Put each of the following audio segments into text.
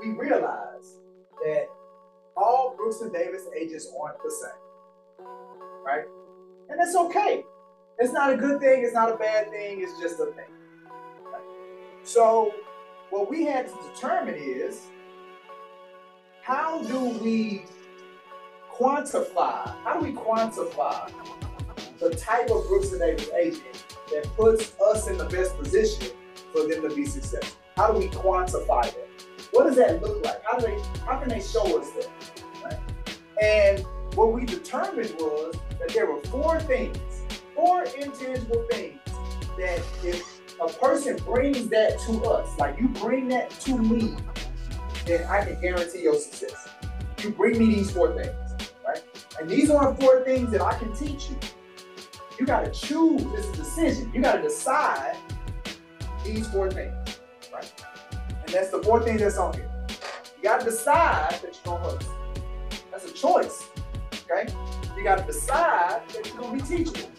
we realize that all Brooks and Davis agents aren't the same, right? And that's okay. It's not a good thing. It's not a bad thing. It's just a thing. Right? So what we had to determine is, how do we quantify the type of Brooks and Davis agent that puts us in the best position for them to be successful? How do we quantify that? What does that look like? How can they show us that? Right? And what we determined was that there were four intangible things, that if a person brings that to us, like you bring that to me, then I can guarantee your success. You bring me these four things, right? And these are the four things that I can teach you. You got to choose. It's a decision. You got to decide these four things, right? And that's the four things that's on here. You got to decide that you're going to hustle. That's a choice, okay? You got to decide that you're going to be teachable.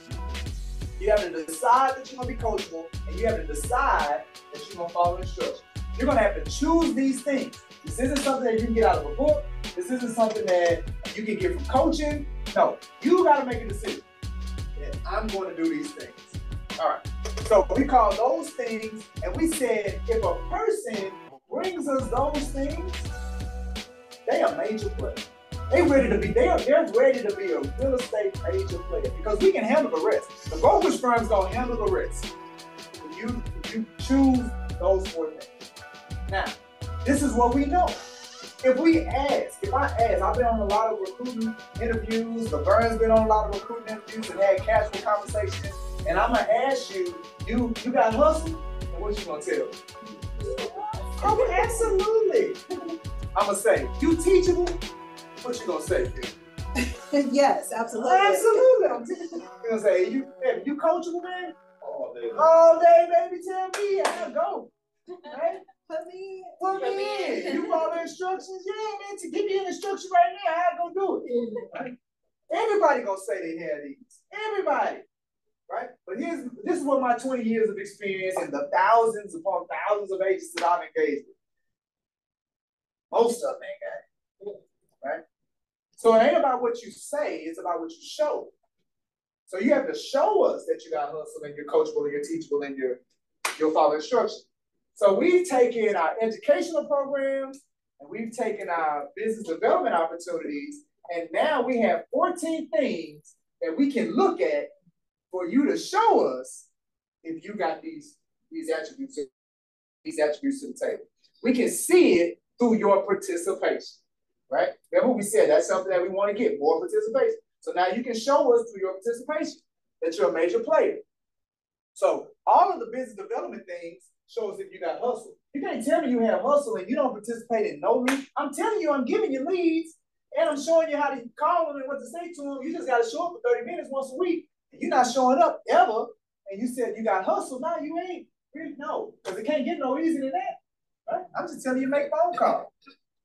You have to decide that you're going to be coachable, and you have to decide that you're going to follow instructions. You're going to have to choose these things. This isn't something that you can get out of a book. This isn't something that you can get from coaching. No, you got to make a decision. And I'm going to do these things. All right. So we call those things, and we said if a person brings us those things, they are major players. They're ready to be a real estate major player, because we can handle the rest. The brokerage firm's gonna handle the rest. If you choose those four things. Now, this is what we know. If I ask, I've been on a lot of recruiting interviews, LaVern's been on a lot of recruiting interviews and had casual conversations, and I'm gonna ask you got hustle? And what you gonna tell me? Oh, absolutely. I'm gonna say, you teachable? What you gonna say, dude? Yes, absolutely. Absolutely. I'm gonna say, you coachable, man? All day, baby. Tell me, I'll go. Right? Put me in. You follow instructions? Yeah, man. To give me an instruction right now, I'll go do it. Right? Everybody gonna say they have these. Everybody. Right? But this is what my 20 years of experience and the thousands upon thousands of agents that I've engaged with. Most of them ain't got it. Right? So it ain't about what you say, it's about what you show. So you have to show us that you got hustle and you're coachable and you're teachable and you'll follow instructions. So we've taken our educational programs and we've taken our business development opportunities, and now we have 14 things that we can look at for you to show us if you got these attributes to the table. We can see it through your participation. Right? Remember what we said, that's something that we want to get, more participation. So now you can show us through your participation that you're a major player. So all of the business development things shows that you got hustle. You can't tell me you have hustle and you don't participate in no lead. I'm telling you, I'm giving you leads and I'm showing you how to call them and what to say to them. You just got to show up for 30 minutes once a week. And you're not showing up ever. And you said you got hustle. Now you ain't. Really, no, because it can't get no easier than that. Right? I'm just telling you, make phone calls.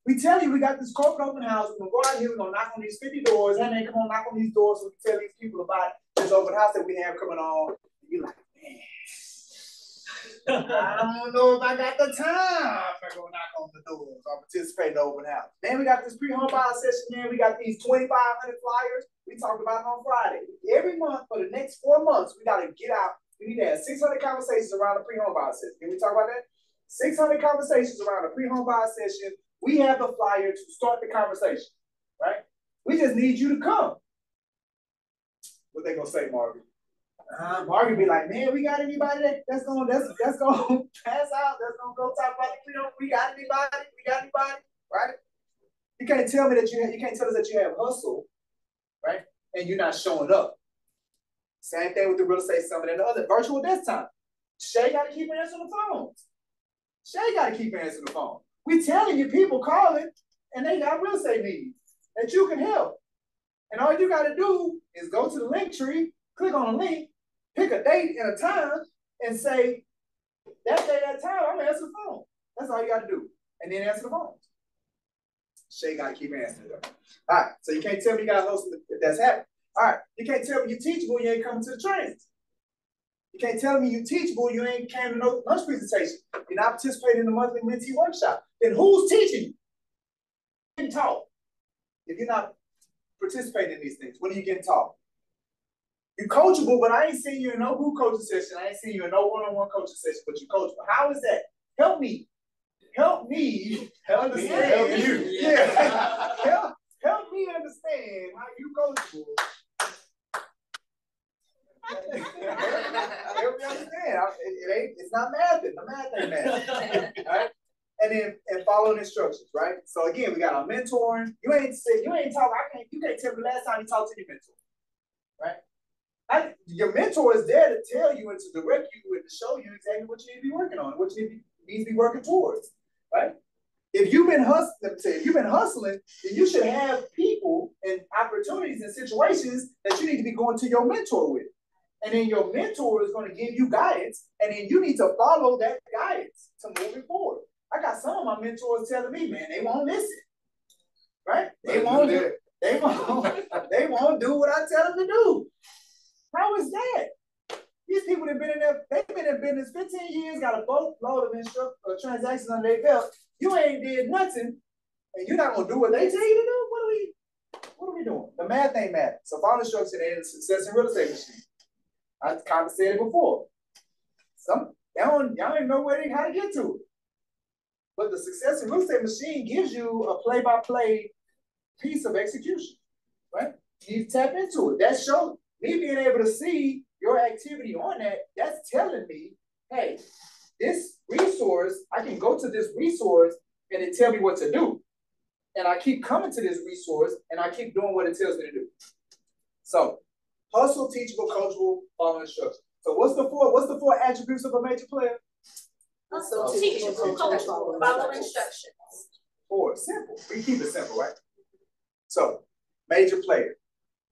We tell you we got this corporate open house. We're going to go out here. We're going to knock on these 50 doors. Hey, man, come on, knock on these doors so we can tell these people about this open house that we have coming on. And you're like, man, I don't know if I got the time to go knock on the doors or participate in the open house. Then we got this pre-home buyer session. Then we got these 2,500 flyers. We talked about it on Friday. Every month for the next 4 months, we got to get out. We need to have 600 conversations around the pre-home buyer session. Can we talk about that? 600 conversations around the pre-home buyer session. We have the flyer to start the conversation, right? We just need you to come. What they gonna say, Marvin? Marvin be like, man, we got anybody that's gonna pass out? That's gonna go talk about it. We got anybody? Right? You can't tell me that you can't tell us that you have hustle, right? And you're not showing up. Same thing with the real estate summit and the other virtual desktop. Shay got to keep answering the phones. Shay got to keep answering the phone. We telling you people calling and they got real estate needs that you can help. And all you got to do is go to the link tree, click on a link, pick a date and a time, and say, that day, that time, I'm going to answer the phone. That's all you got to do. And then answer the phone. Shay got to keep answering them. All right. So you can't tell me you got a host if that's happening. All right. You can't tell me you're teachable, you ain't coming to the trainings. You can't tell me you teachable, you ain't came to no lunch presentation. You're not participating in the monthly mentee workshop. Then who's teaching you? Getting taught. If you're not participating in these things, when are you getting taught? You're coachable, but I ain't seen you in no group coaching session. I ain't seen you in no one-on-one coaching session, but you're coachable. How is that? Help me. Help me understand. Help you. Yeah. help me understand how you coachable. Help me understand. It's not math. The math ain't math. Right? And following instructions, right? So again, we got our mentoring. You ain't talking. You can't tell me the last time you talked to your mentor, right? Your mentor is there to tell you and to direct you and to show you exactly what you need to be working on, what you need to be working towards, right? If you've been hustling, then you should have people and opportunities and situations that you need to be going to your mentor with. And then your mentor is going to give you guidance, and then you need to follow that guidance to move it forward. I got some of my mentors telling me, man, they won't listen, right? They won't do what I tell them to do. How is that? These people that they've been in business 15 years, got a boatload of transactions under their belt. You ain't did nothing, and you're not gonna do what they tell you to do. What are we doing? The math ain't math. So follow instruction ain't a success in real estate machine. I kind of said it before. Y'all ain't know how to get to it. But the success in real estate machine gives you a play-by-play piece of execution, right? You tap into it. That shows me being able to see your activity on that. That's telling me, hey, this resource, I can go to this resource and it tell me what to do. And I keep coming to this resource and I keep doing what it tells me to do. So hustle, teachable, coachable, follow instructions. So what's the four attributes of a major player? Hustle, teachable, coachable, follow instructions. Four, simple. We keep it simple, right? So, major player.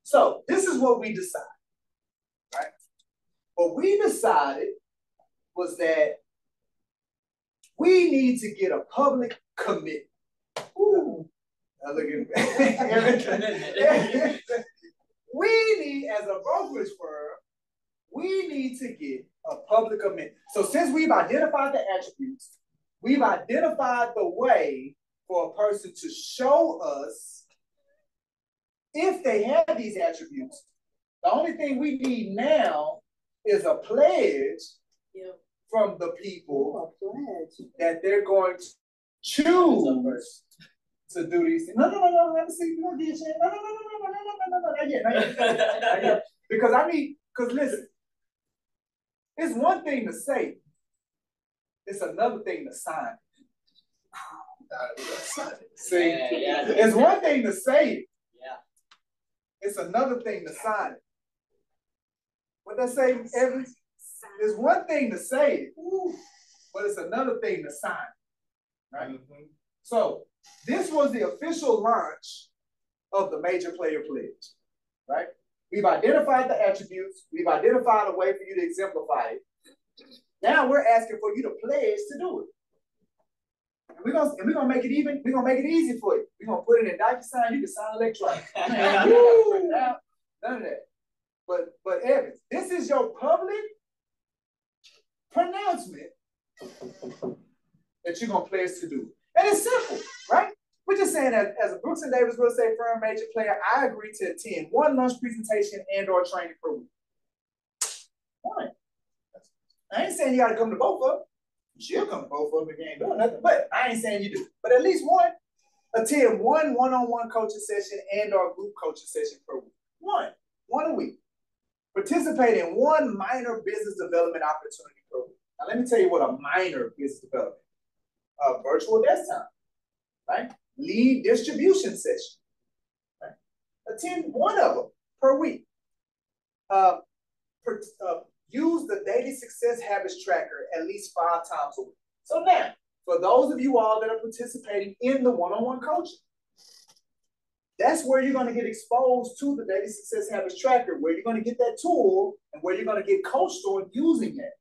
So this is what we decided, right? What we decided was that we need to get a public commitment. Ooh. Now look at we need, as a brokerage firm, we need to get a public commitment. So since we've identified the attributes, we've identified the way for a person to show us if they have these attributes. The only thing we need now is a pledge from the people that they're going to choose to do these things. No, let me see. No, not yet. Because listen, it's one thing to say, it's another thing to sign. See, it's one thing to say it. It's another thing to sign it. What they say, Evans? It's one thing to say it, but it's another thing to sign it, right? Mm-hmm. So this was the official launch of the Major Player Pledge, right? We've identified the attributes. We've identified a way for you to exemplify it. Now we're asking for you to pledge to do it. And we're gonna make it even. We're gonna make it easy for you. We're gonna put it in DocuSign. You can sign electronically. None of that. But Evans, this is your public pronouncement that you're gonna pledge to do. And it's simple, right? We're just saying that as a Brooks and Davis real estate firm major player, I agree to attend one lunch presentation and/or training per week. One. I ain't saying you got to come to both of them. She'll come to both of them if you ain't doing nothing, but I ain't saying you do. But at least one. Attend one-on-one coaching session and/or group coaching session per week. One a week. Participate in one minor business development opportunity per week. Now let me tell you what a minor business development. Virtual desktop, right? Lead distribution session, right? Attend one of them per week. Use the daily success habits tracker at least 5 times a week. So now, for those of you all that are participating in the one-on-one coaching, that's where you're going to get exposed to the daily success habits tracker, where you're going to get that tool and where you're going to get coached on using that,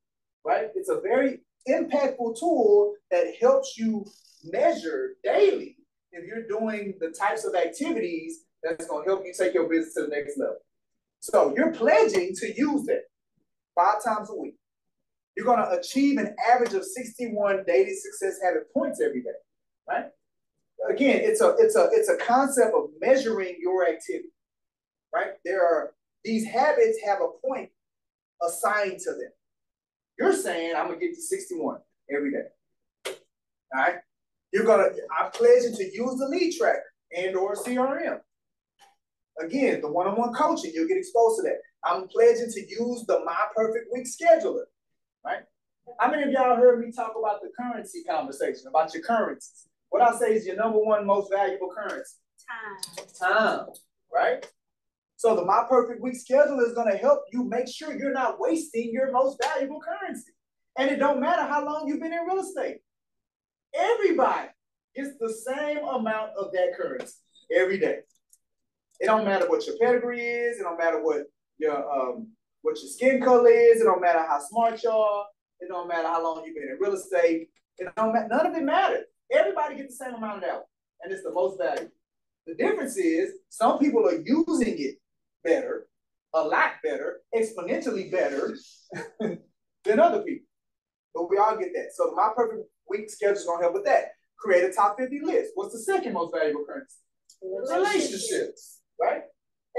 right? It's a very impactful tool that helps you measure daily if you're doing the types of activities that's going to help you take your business to the next level. So you're pledging to use that. 5 times a week. You're going to achieve an average of 61 daily success habit points every day, right? Again, it's a concept of measuring your activity, right? These habits have a point assigned to them. You're saying I'm gonna get to 61 every day. All right. I'm pledging to use the lead tracker and or CRM. Again, the one-on-one coaching, you'll get exposed to that. I'm pledging to use the My Perfect Week scheduler, right? How many of y'all heard me talk about the currency conversation, about your currencies? What I say is your number one most valuable currency? Time, right? So the My Perfect Week scheduler is going to help you make sure you're not wasting your most valuable currency. And it don't matter how long you've been in real estate. Everybody gets the same amount of that currency every day. It don't matter what your pedigree is. It don't matter what your skin color is. It don't matter how smart you are. It don't matter how long you've been in real estate. None of it matters. Everybody gets the same amount of that one, and it's the most valuable. The difference is some people are using it better, a lot better, exponentially better than other people. But we all get that. So the My Perfect Week schedule is going to help with that. Create a top 50 list. What's the second most valuable currency? Relationships, right?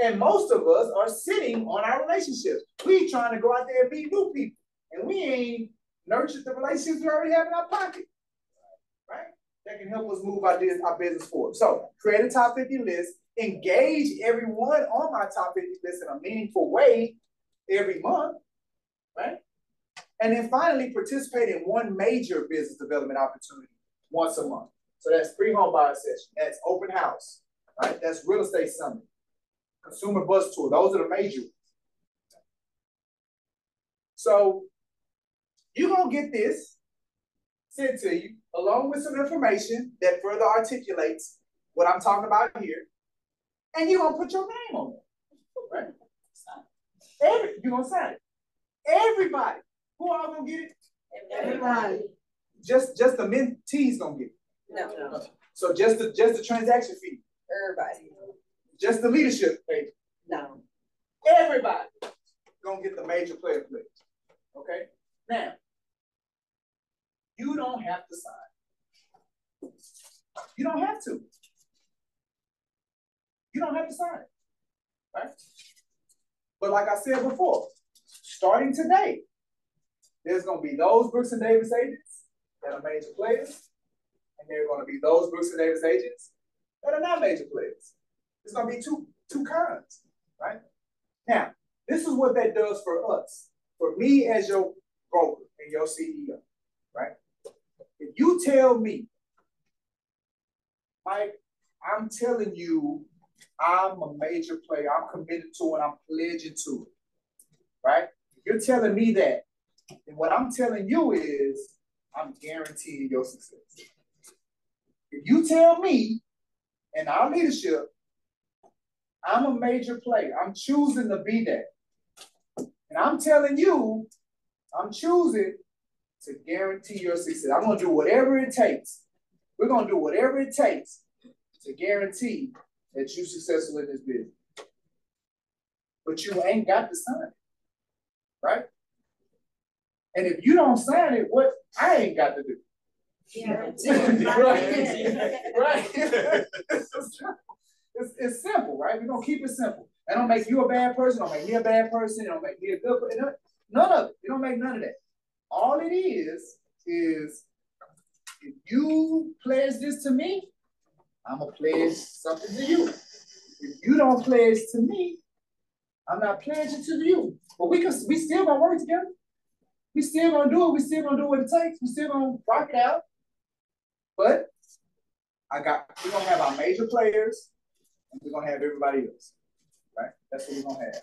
And most of us are sitting on our relationships. We trying to go out there and meet new people. And we ain't nurtured the relationships we already have in our pocket, right? That can help us move our business forward. So create a top 50 list, engage everyone on my top 50 list in a meaningful way every month, right? And then finally, participate in one major business development opportunity once a month. So that's pre-home buyer session, that's open house, right? That's real estate summit, consumer bus tour. Those are the major ones. So you're going to get this sent to you along with some information that further articulates what I'm talking about here. And you're going to put your name on it, right? You're going to sign it. Everybody. Who all going to get it? Everybody. Just the mentees going to get it. No. So just the transaction fee. Everybody. Just the leadership page. No. Everybody going to get the major player pledge. Okay? Now, you don't have to sign. You don't have to. You don't have to sign it, right? But like I said before, starting today, there's going to be those Brooks and Davis agents that are major players, and there are going to be those Brooks and Davis agents that are not major players. There's going to be two kinds, right? Now, this is what that does for us, for me as your broker and your CEO, right? If you tell me, Mike, I'm telling you, I'm a major player, I'm committed to it, I'm pledging to it, right? If you're telling me that, then what I'm telling you is, I'm guaranteeing your success. If you tell me and our leadership, I'm a major player, I'm choosing to be that, and I'm telling you, I'm choosing to guarantee your success. I'm going to do whatever it takes. We're going to do whatever it takes to guarantee that you're successful in this business. But you ain't got to sign it, right? And if you don't sign it, what I ain't got to do. Yeah. Right? It's simple, right? We're going to keep it simple. That don't make you a bad person. Don't make me a bad person. It don't make me a good person. None of it. It don't make none of that. All it is if you pledge this to me, I'm going to pledge something to you. If you don't pledge to me, I'm not pledging to you. But we still going to work together. We still going to do it. We still going to do what it takes. We still going to rock it out. But we're going to have our major players, and we're going to have everybody else. Right? That's what we're going to have.